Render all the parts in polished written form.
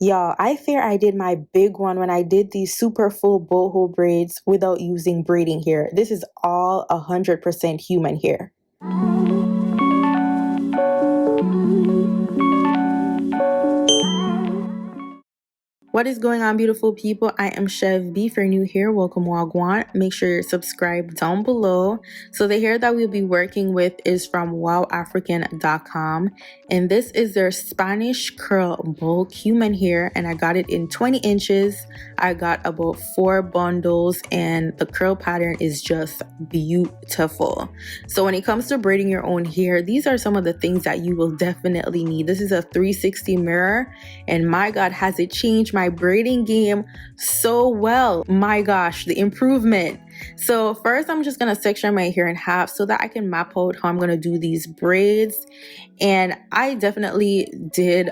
Y'all, I fear I did my big one when I did these super full boho braids without using braiding hair. This is all 100% human hair. What is going on, beautiful people? I am Chef B. If you're new here, welcome, Wagwan. Make sure you're subscribed down below. So the hair that we'll be working with is from WowAfrican.com, and this is their Spanish curl bulk human hair, and I got it in 20 inches. I got about 4 bundles, and the curl pattern is just beautiful. So when it comes to braiding your own hair, these are some of the things that you will definitely need. This is a 360 mirror, and my God, has it changed my braiding game so well. My gosh, the improvement. So first, I'm just gonna section my hair in half so that I can map out how I'm gonna do these braids. And I definitely did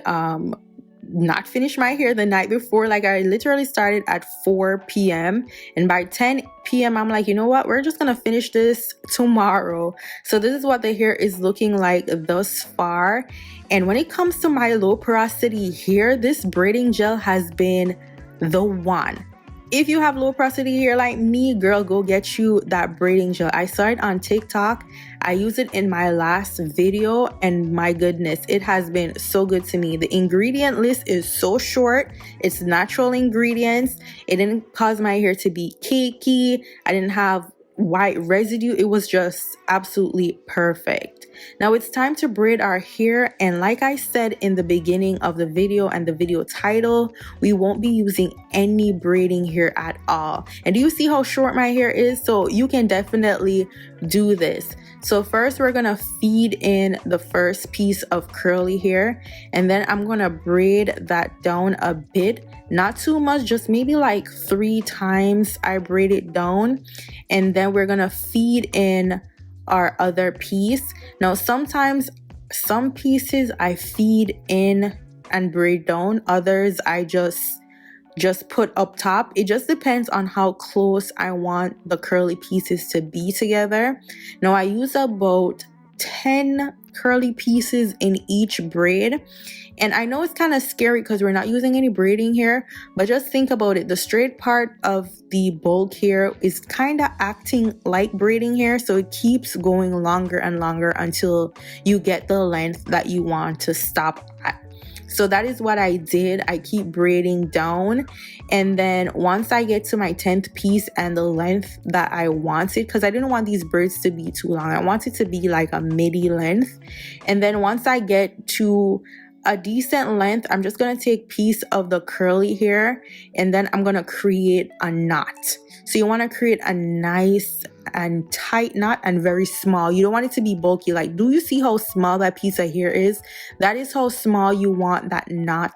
not finish my hair the night before. Like, I literally started at 4 p.m. and by 10 p.m. I'm like, you know what, we're just gonna finish this tomorrow. So this is what the hair is looking like thus far. And when it comes to my low porosity hair, this braiding gel has been the one. If you have low porosity hair like me, girl, go get you that braiding gel. I saw it on TikTok. I used it in my last video, and my goodness, it has been so good to me. The ingredient list is so short. It's natural ingredients. It didn't cause my hair to be cakey. I didn't have white residue. It was just absolutely perfect. Now it's time to braid our hair, and like I said in the beginning of the video and the video title, we won't be using any braiding here at all. And do you see how short my hair is? So you can definitely do this. So first, we're gonna feed in the first piece of curly hair, and then I'm gonna braid that down a bit, not too much, just maybe like 3 times I braid it down. And then we're gonna feed in our other piece. Now sometimes some pieces I feed in and braid down, others I just put up top. It just depends on how close I want the curly pieces to be together. Now I use about 10 curly pieces in each braid, and I know it's kind of scary because we're not using any braiding here, but just think about it. The straight part of the bulk hair is kind of acting like braiding hair, so it keeps going longer and longer until you get the length that you want to stop at. So that is what I did. I keep braiding down, and then once I get to my 10th piece and the length that I wanted, because I didn't want these braids to be too long, I want it to be like a midi length. And then once I get to a decent length, I'm just gonna take piece of the curly hair, and then I'm gonna create a knot. So you want to create a nice and tight knot, and very small. You don't want it to be bulky. Like, do you see how small that piece of hair is? That is how small you want that knot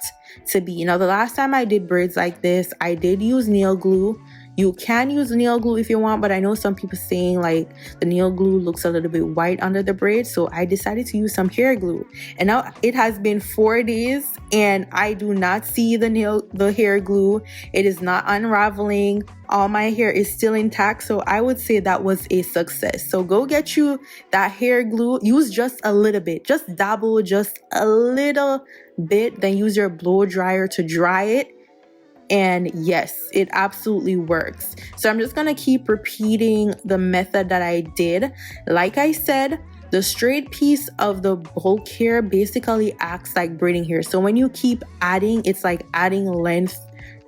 to be. Now, the last time I did braids like this, I did use nail glue. You can use nail glue if you want, but I know some people saying like the nail glue looks a little bit white under the braid, so I decided to use some hair glue. And now it has been 4 days and I do not see the hair glue. It is not unraveling. All my hair is still intact, so I would say that was a success. So go get you that hair glue. Use just a little bit, just dabble just a little bit, then use your blow dryer to dry it. And yes, it absolutely works. So I'm just gonna keep repeating the method that I did. Like I said, the straight piece of the bulk hair basically acts like braiding hair. So when you keep adding, it's like adding length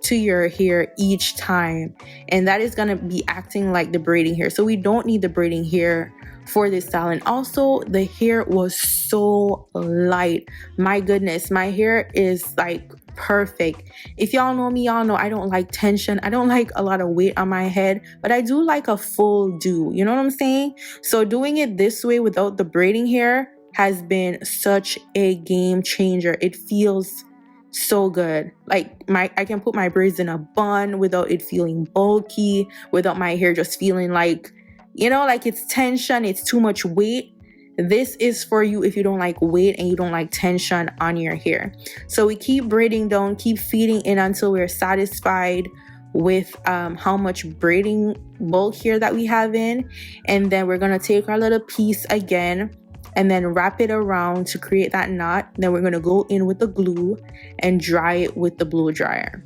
to your hair each time, and that is gonna be acting like the braiding hair. So we don't need the braiding hair for this style. And also, the hair was so light. My goodness, my hair is like perfect. If y'all know me, y'all know I don't like tension. I don't like a lot of weight on my head, but I do like a full do. You know what I'm saying? So doing it this way without the braiding hair has been such a game changer. It feels so good. Like, I can put my braids in a bun without it feeling bulky, without my hair just feeling like, you know, like it's tension, it's too much weight. This is for you if you don't like weight and you don't like tension on your hair. So we keep braiding down, keep feeding in until we're satisfied with how much braiding bulk hair that we have in. And then we're gonna take our little piece again, and then wrap it around to create that knot. Then we're going to go in with the glue and dry it with the blow dryer.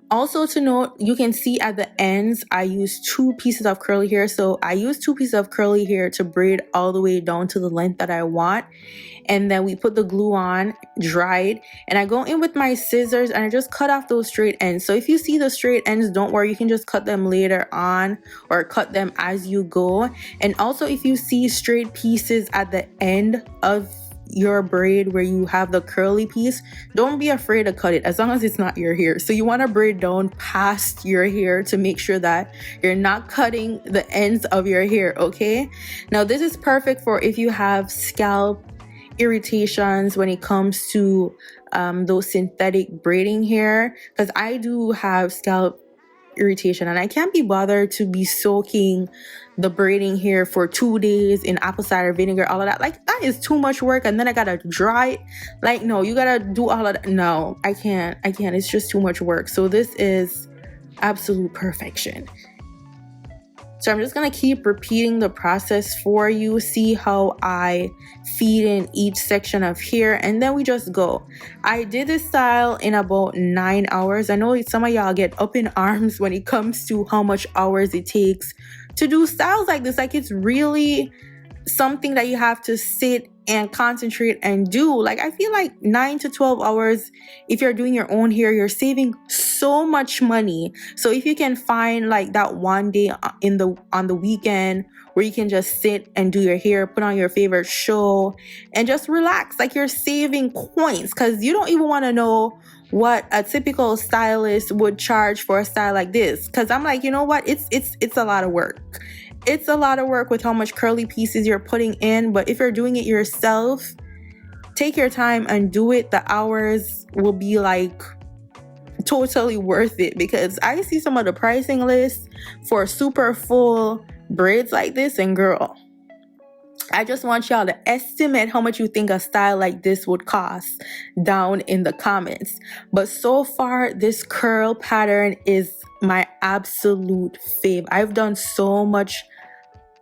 Also to note, you can see at the ends I use 2 pieces of curly hair. So I use 2 pieces of curly hair to braid all the way down to the length that I want. And then we put the glue on, dried, and I go in with my scissors and I just cut off those straight ends. So if you see the straight ends, don't worry, you can just cut them later on or cut them as you go. And also if you see straight pieces at the end of your braid where you have the curly piece, don't be afraid to cut it as long as it's not your hair. So you want to braid down past your hair to make sure that you're not cutting the ends of your hair. Okay, now this is perfect for if you have scalp irritations when it comes to those synthetic braiding hair, because I do have scalp irritation and I can't be bothered to be soaking the braiding hair for 2 days in apple cider vinegar, all of that. Like, that is too much work, and then I gotta dry it. Like, no, you gotta do all of that. No, I can't, it's just too much work. So this is absolute perfection. So I'm just gonna keep repeating the process for you. See how I feed in each section of hair, and then we just go. I did this style in about 9 hours. I know some of y'all get up in arms when it comes to how much hours it takes to do styles like this. Like, it's really something that you have to sit and concentrate and do. Like, I feel like 9 to 12 hours, if you're doing your own hair, you're saving so much money. So if you can find like that one day on the weekend where you can just sit and do your hair, put on your favorite show and just relax, like, you're saving coins, because you don't even want to know what a typical stylist would charge for a style like this. Because I'm like, you know what, it's a lot of work. It's a lot of work with how much curly pieces you're putting in. But if you're doing it yourself, take your time and do it. The hours will be like totally worth it, because I see some of the pricing lists for super full braids like this, and girl, I just want y'all to estimate how much you think a style like this would cost down in the comments. But so far, this curl pattern is my absolute fave. I've done so much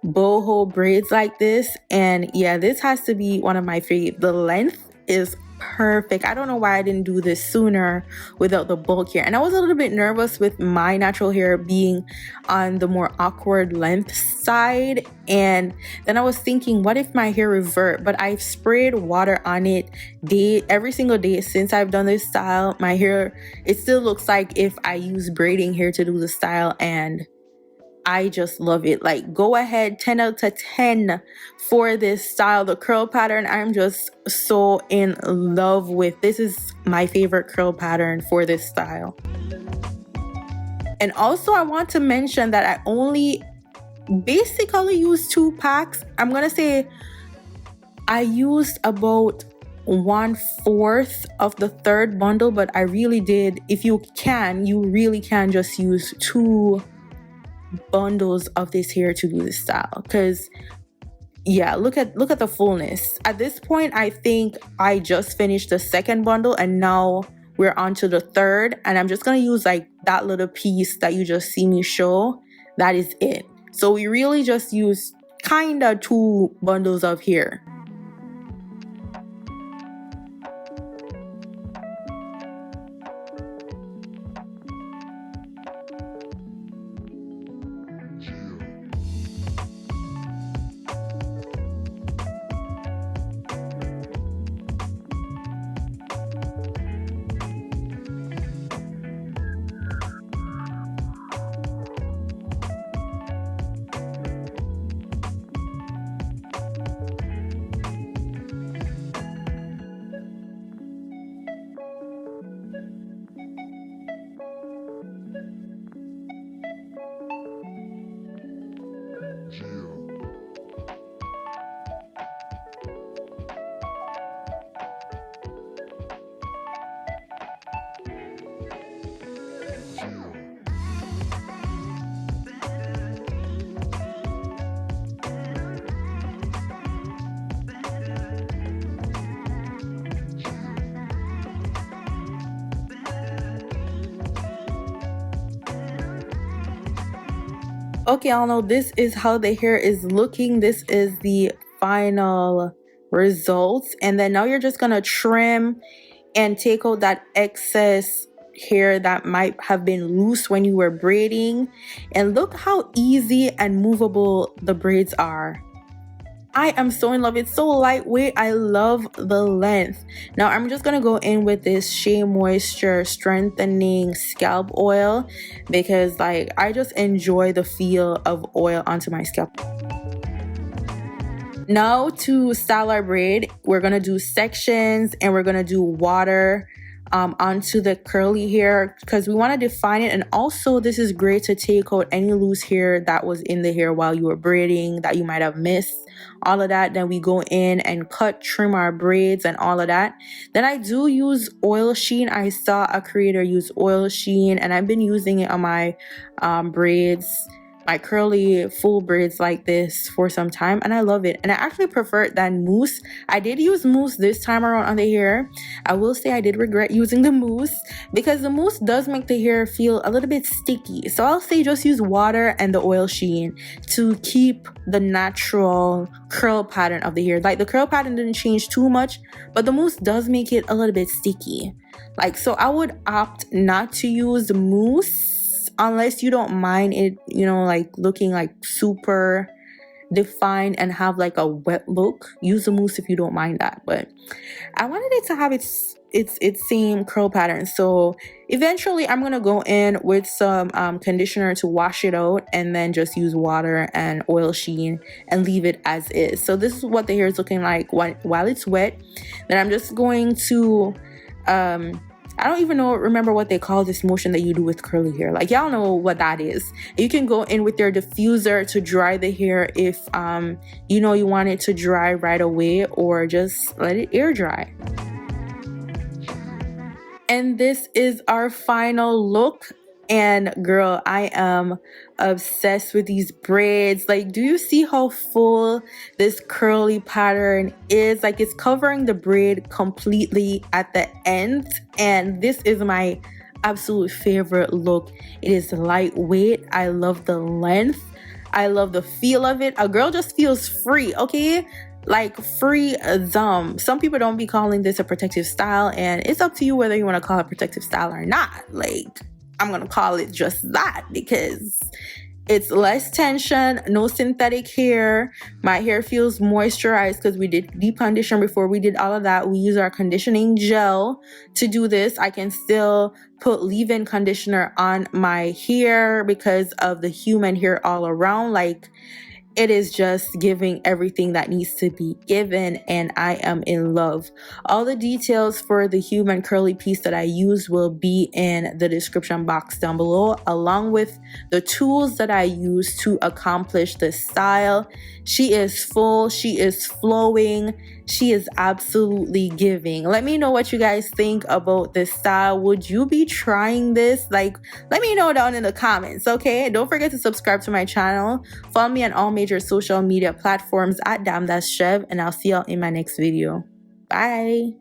boho braids like this, and yeah, this has to be one of my faves. The length is perfect. I don't know why I didn't do this sooner without the bulk hair, and I was a little bit nervous with my natural hair being on the more awkward length side. And then I was thinking, what if my hair revert? But I've sprayed water on it every single day since I've done this style. My hair, it still looks like if I use braiding hair to do the style, and I just love it. Like, go ahead, 10 out of 10 for this style. The curl pattern, I'm just so in love with. This is my favorite curl pattern for this style. And also, I want to mention that I only basically use 2 packs. I'm gonna say I used about 1/4 of the 3rd bundle, but I really did. If you really can just use 2 bundles of this hair to do this style, because yeah, look at the fullness. At this point, I think I just finished the 2nd bundle, and now we're on to the 3rd, and I'm just gonna use like that little piece that you just see me show. That is it. So we really just use kind of 2 bundles of hair. Okay, y'all know this is how the hair is looking. This is the final results. And then now you're just gonna trim and take out that excess hair that might have been loose when you were braiding. And look how easy and movable the braids are. I am so in love. It's so lightweight. I love the length. Now I'm just gonna go in with this Shea Moisture Strengthening Scalp Oil because like I just enjoy the feel of oil onto my scalp. Now to style our braid, we're gonna do sections and we're gonna do water onto the curly hair because we want to define it. And also this is great to take out any loose hair that was in the hair while you were braiding that you might have missed, all of that. Then we go in and trim our braids and all of that. Then I do use oil sheen. I saw a creator use oil sheen and I've been using it on my braids, my curly full braids like this for some time, and I love it. And I actually prefer it than mousse. I did use mousse this time around on the hair. I will say I did regret using the mousse because the mousse does make the hair feel a little bit sticky. So I'll say just use water and the oil sheen to keep the natural curl pattern of the hair. Like the curl pattern didn't change too much, but the mousse does make it a little bit sticky. Like, so I would opt not to use mousse unless you don't mind it, you know, like looking like super defined and have like a wet look. Use the mousse if you don't mind that, but I wanted it to have its same curl pattern. So eventually I'm gonna go in with some conditioner to wash it out and then just use water and oil sheen and leave it as is. So this is what the hair is looking like while it's wet. Then I'm just going to I don't even remember what they call this motion that you do with curly hair. Like, y'all know what that is. You can go in with your diffuser to dry the hair if you know you want it to dry right away, or just let it air dry. And this is our final look. And girl, I am obsessed with these braids. Like, do you see how full this curly pattern is? Like, it's covering the braid completely at the end, and this is my absolute favorite look. It is lightweight. I love the length. I love the feel of it. A girl just feels free, okay? Like freedom. Some people don't be calling this a protective style, and it's up to you whether you want to call it protective style or not. Like, I'm gonna call it just that because it's less tension, no synthetic hair. My hair feels moisturized because we did deep condition before we did all of that. We use our conditioning gel to do this. I can still put leave-in conditioner on my hair because of the human hair all around. Like, it is just giving everything that needs to be given, and I am in love. All the details for the human curly piece that I use will be in the description box down below, along with the tools that I use to accomplish this style. She is full, she is flowing, she is absolutely giving. Let me know what you guys think about this style. Would you be trying this? Like, let me know down in the comments, okay? Don't forget to subscribe to my channel. Follow me on all major social media platforms at @𝐻𝐻𝐻, and I'll see y'all in my next video. Bye.